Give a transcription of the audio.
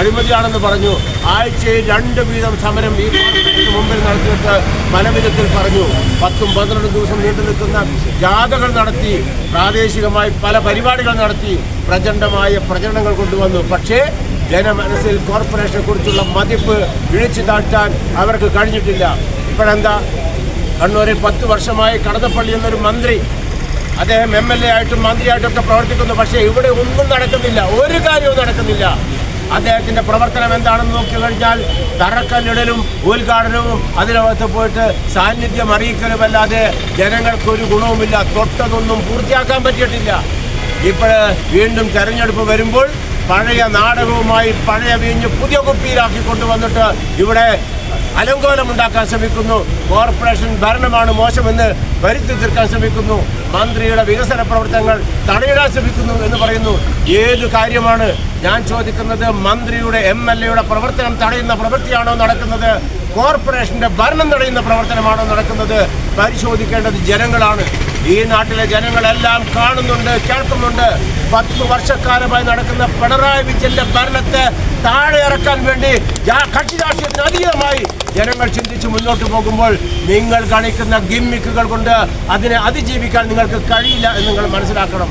അഴിമതിയാണെന്ന് പറഞ്ഞു. ആഴ്ചയിൽ 2 വീതം സമരം ഈ കോർപ്പറേഷന് മുമ്പിൽ നടത്തിയിട്ട് പല വിധത്തിൽ പറഞ്ഞു. 10-12 ദിവസം നീണ്ടു നിൽക്കുന്ന ജാഥകൾ നടത്തി, പ്രാദേശികമായി പല പരിപാടികൾ നടത്തി, പ്രചണ്ഡമായ പ്രചരണങ്ങൾ കൊണ്ടുവന്നു. പക്ഷേ ജനമനസ്സിൽ കോർപ്പറേഷനെ കുറിച്ചുള്ള മതിപ്പ് ഇഴിച്ചു താഴ്ത്താൻ അവർക്ക് കഴിഞ്ഞിട്ടില്ല. ഇപ്പോഴെന്താ, കണ്ണൂരിൽ 10 വർഷമായി കടന്നപ്പള്ളി എന്നൊരു മന്ത്രി, അദ്ദേഹം MLA ആയിട്ടും മന്ത്രിയായിട്ടൊക്കെ പ്രവർത്തിക്കുന്നു. പക്ഷേ ഇവിടെ ഒന്നും നടക്കുന്നില്ല, ഒരു കാര്യവും നടക്കുന്നില്ല. അദ്ദേഹത്തിൻ്റെ പ്രവർത്തനം എന്താണെന്ന് നോക്കിക്കഴിഞ്ഞാൽ തറക്കല്ലിടലും ഉദ്ഘാടനവും അതിനകത്ത് പോയിട്ട് സാന്നിധ്യം അറിയിക്കലുമല്ലാതെ ജനങ്ങൾക്കൊരു ഗുണവുമില്ല. തൊട്ടതൊന്നും പൂർത്തിയാക്കാൻ പറ്റിയിട്ടില്ല. ഇപ്പോൾ വീണ്ടും തെരഞ്ഞെടുപ്പ് വരുമ്പോൾ പഴയ നാടകവുമായി പഴയ വീഞ്ഞ് പുതിയ കുപ്പിയിലാക്കി കൊണ്ടുവന്നിട്ട് ഇവിടെ അലങ്കോലമുണ്ടാക്കാൻ ശ്രമിക്കുന്നു. കോർപ്പറേഷൻ ഭരണമാണ് മോശമെന്ന് വരുത്തി തീർക്കാൻ ശ്രമിക്കുന്നു. മന്ത്രിയുടെ വികസന പ്രവർത്തനങ്ങൾ തടയിടാൻ ശ്രമിക്കുന്നു എന്ന് പറയുന്നു. ഏത് കാര്യമാണ് ഞാൻ ചോദിക്കുന്നത്? മന്ത്രിയുടെ MLAയുടെ പ്രവർത്തനം തടയുന്ന പ്രവൃത്തിയാണോ നടക്കുന്നത്? കോർപ്പറേഷന്റെ ഭരണം തടയുന്ന പ്രവർത്തനമാണോ നടക്കുന്നത്? പരിശോധിക്കേണ്ടത് ജനങ്ങളാണ്. ഈ നാട്ടിലെ ജനങ്ങളെല്ലാം കാണുന്നുണ്ട്, കേൾക്കുന്നുണ്ട്. 10 വർഷക്കാലമായി നടക്കുന്ന പിണറായി വിജയന്റെ ഭരണത്തെ താഴെ ഇറക്കാൻ വേണ്ടി കക്ഷി രാഷ്ട്രീയത്തിന് അതീതമായി ജനങ്ങൾ ചിന്തിച്ച് മുന്നോട്ട് പോകുമ്പോൾ നിങ്ങൾ കാണിക്കുന്ന ഗിമ്മിക്കുകൾ കൊണ്ട് അതിനെ അതിജീവിക്കാൻ നിങ്ങൾക്ക് കഴിയില്ല എന്ന് നിങ്ങൾ മനസ്സിലാക്കണം.